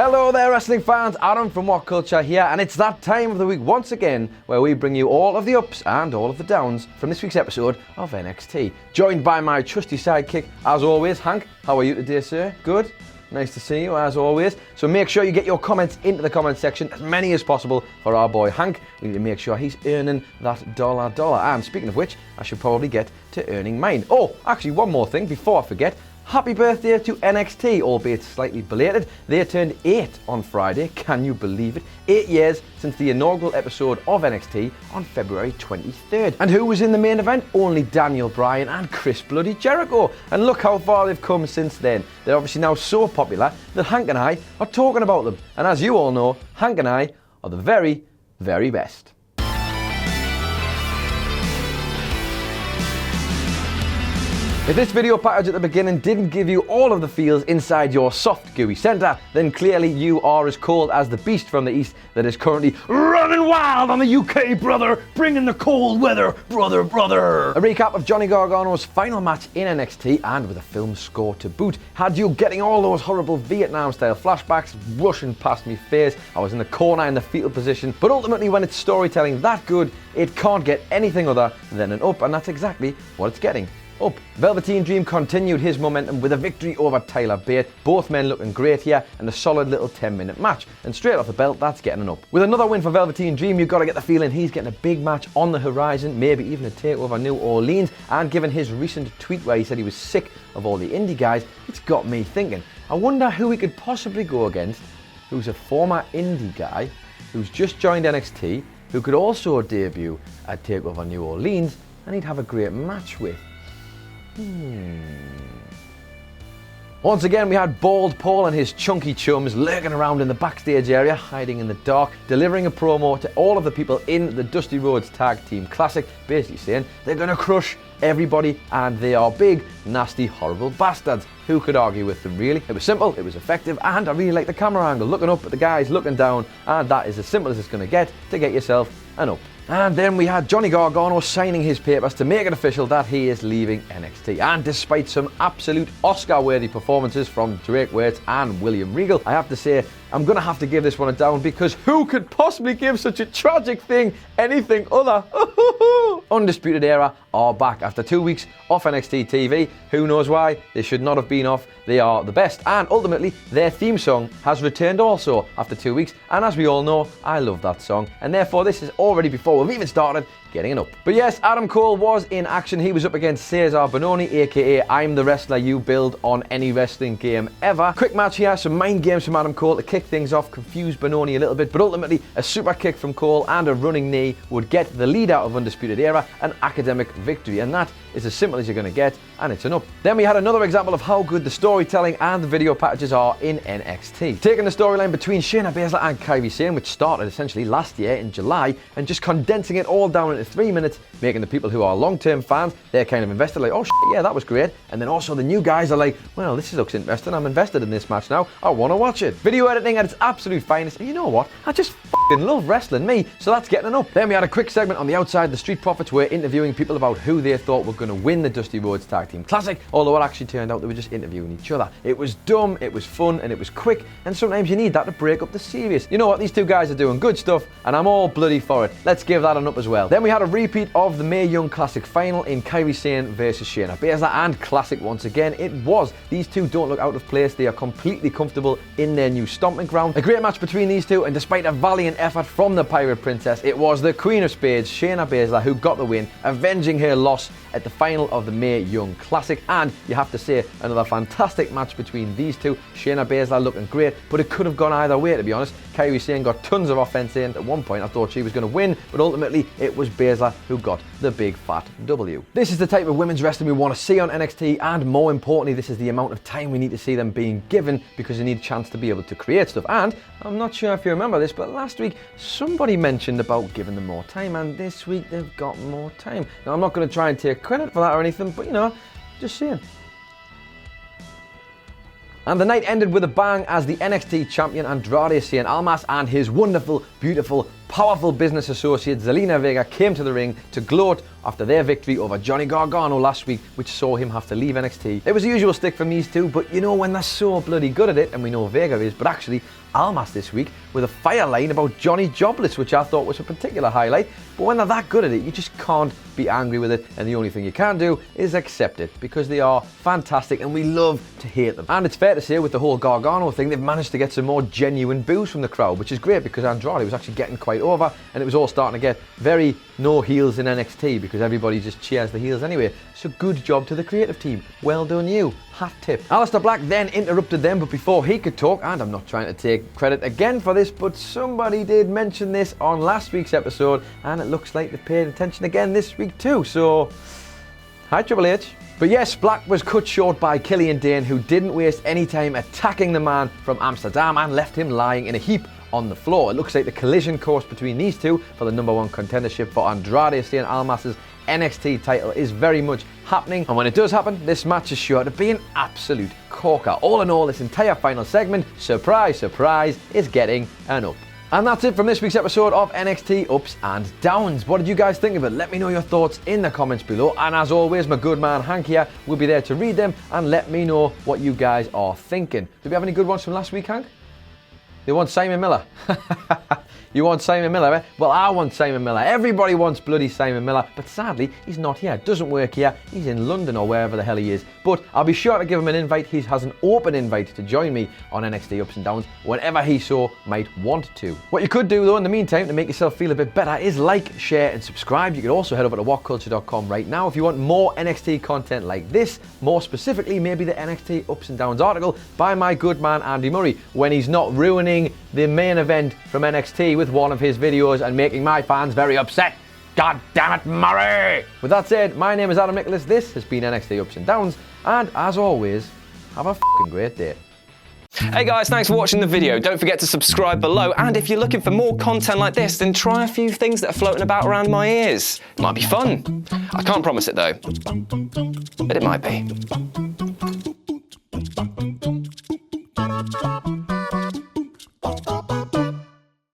Hello there wrestling fans, Adam from What Culture here, and it's that time of the week once again where we bring you all of the ups and all of the downs from this week's episode of NXT. Joined by my trusty sidekick, as always, Hank. How are you today, sir? Good? Nice to see you, as always. So make sure you get your comments into the comment section, as many as possible, for our boy Hank. We need to make sure he's earning that dollar. And speaking of which, I should probably get to earning mine. Oh, actually, one more thing before I forget. Happy birthday to NXT, albeit slightly belated. They turned 8 on Friday, can you believe it? 8 years since the inaugural episode of NXT on February 23rd. And who was in the main event? Only Daniel Bryan and Chris Bloody Jericho. And look how far they've come since then. They're obviously now so popular that Hank and I are talking about them. And as you all know, Hank and I are the very, very best. If this video package at the beginning didn't give you all of the feels inside your soft, gooey centre, then clearly you are as cold as the beast from the east that is currently running wild on the UK, brother, bringing the cold weather, brother. A recap of Johnny Gargano's final match in NXT, and with a film score to boot, had you getting all those horrible Vietnam-style flashbacks rushing past me face. I was in the corner in the fetal position, but ultimately when it's storytelling that good, it can't get anything other than an up, and that's exactly what it's getting. Up. Velveteen Dream continued his momentum with a victory over Tyler Bate. Both men looking great here, and a solid little 10-minute match. And straight off the belt, that's getting an up. With another win for Velveteen Dream, you've got to get the feeling he's getting a big match on the horizon, maybe even a takeover New Orleans. And given his recent tweet where he said he was sick of all the indie guys, it's got me thinking. I wonder who he could possibly go against, who's a former indie guy, who's just joined NXT, who could also debut at takeover New Orleans, and he'd have a great match with. Once again, we had Bald Paul and his chunky chums lurking around in the backstage area, hiding in the dark, delivering a promo to all of the people in the Dusty Rhodes Tag Team Classic, basically saying they're going to crush everybody and they are big, nasty, horrible bastards. Who could argue with them, really? It was simple, it was effective, and I really like the camera angle, looking up at the guys, looking down, and that is as simple as it's going to get yourself an up. And then we had Johnny Gargano signing his papers to make it official that he is leaving NXT. And despite some absolute Oscar-worthy performances from Drake Waits and William Regal, I have to say, I'm going to have to give this one a down, because who could possibly give such a tragic thing anything other? Undisputed Era are back after 2 weeks off NXT TV. Who knows why? They should not have been off. They are the best. And ultimately, their theme song has returned also after 2 weeks. And as we all know, I love that song. And therefore, this is already before we've even started getting an up. But yes, Adam Cole was in action. He was up against Cesar Bononi, aka I'm the wrestler you build on any wrestling game ever. Quick match here, some mind games from Adam Cole to kick things off, confuse Bononi a little bit, but ultimately a super kick from Cole and a running knee would get the leader of Undisputed Era an academic victory, and that is as simple as you're going to get, and it's an up. Then we had another example of how good the storytelling and the video packages are in NXT. Taking the storyline between Shayna Baszler and Kairi Sane, which started essentially last year in July, and just condensing it all down into 3 minutes, making the people who are long-term fans, they're kind of invested, like, oh shit, yeah, that was great. And then also the new guys are like, well, this looks interesting, I'm invested in this match now, I want to watch it. Video editing at its absolute finest, and you know what, I just f***ing love wrestling, me, so that's getting an up. Then we had a quick segment on the outside. The Street Profits were interviewing people about who they thought were going to win the Dusty Rhodes Tag Team Classic, although it actually turned out they were just interviewing each other. It was dumb, it was fun, and it was quick, and sometimes you need that to break up the serious. You know what, these two guys are doing good stuff, and I'm all bloody for it. Let's give that an up as well. Then we had a repeat of the Mae Young Classic final in Kairi Sane versus Shayna Baszler, and classic once again it was. These two don't look out of place, they are completely comfortable in their new stomping ground. A great match between these two, and despite a valiant effort from the Pirate Princess, it was the Queen of Spades, Shayna Baszler, who got the win, avenging her loss at the final of the Mae Young Classic. And you have to say, another fantastic match between these two. Shayna Baszler looking great, but it could have gone either way, to be honest. Kairi Sane got tons of offense in. At one point I thought she was going to win, but ultimately it was Baszler who got the big fat W. This is the type of women's wrestling we want to see on NXT, and more importantly, this is the amount of time we need to see them being given, because they need a chance to be able to create stuff. And I'm not sure if you remember this, but last week somebody mentioned about giving them more time, and this week they've got more time. Now, I'm not going to try and take credit for that or anything, but you know, just saying. And the night ended with a bang as the NXT champion Andrade Cien Almas and his wonderful, beautiful, powerful business associate Zelina Vega came to the ring to gloat after their victory over Johnny Gargano last week, which saw him have to leave NXT. It was the usual stick from these two, but you know when they're so bloody good at it, and we know Vega is, but actually Almas this week with a fire line about Johnny Jobless, which I thought was a particular highlight. But when they're that good at it, you just can't be angry with it, and the only thing you can do is accept it, because they are fantastic and we love to hate them. And it's fair to say, with the whole Gargano thing, they've managed to get some more genuine boos from the crowd, which is great, because Andrade was actually getting quite over, and it was all starting to get very no heels in NXT, because everybody just cheers the heels anyway. So good job to the creative team. Well done you. Hat tip. Alistair Black then interrupted them, but before he could talk, and I'm not trying to take credit again for this, but somebody did mention this on last week's episode, and it looks like they paid attention again this week too. So, hi Triple H. But yes, Black was cut short by Killian Dane, who didn't waste any time attacking the man from Amsterdam and left him lying in a heap on the floor. It looks like the collision course between these two for the #1 contendership for Andrade Cien Almas's NXT title is very much happening, and when it does happen, this match is sure to be an absolute corker. All in all, this entire final segment, surprise, surprise, is getting an up. And that's it from this week's episode of NXT Ups and Downs. What did you guys think of it? Let me know your thoughts in the comments below. And as always, my good man Hank here will be there to read them and let me know what you guys are thinking. Did we have any good ones from last week, Hank? They want Simon Miller. You want Simon Miller, eh? Well, I want Simon Miller. Everybody wants bloody Simon Miller, but sadly, he's not here. Doesn't work here. He's in London or wherever the hell he is. But I'll be sure to give him an invite. He has an open invite to join me on NXT Ups and Downs whenever he so might want to. What you could do, though, in the meantime, to make yourself feel a bit better is like, share, and subscribe. You could also head over to whatculture.com right now if you want more NXT content like this. More specifically, maybe the NXT Ups and Downs article by my good man Andy Murray, when he's not ruining the main event from NXT with one of his videos and making my fans very upset. God damn it, Murray! With that said, my name is Adam Nicholas, this has been NXT Ups and Downs, and as always, have a fucking great day. Hey guys, thanks for watching the video. Don't forget to subscribe below, and if you're looking for more content like this, then try a few things that are floating about around my ears. It might be fun. I can't promise it though, but it might be.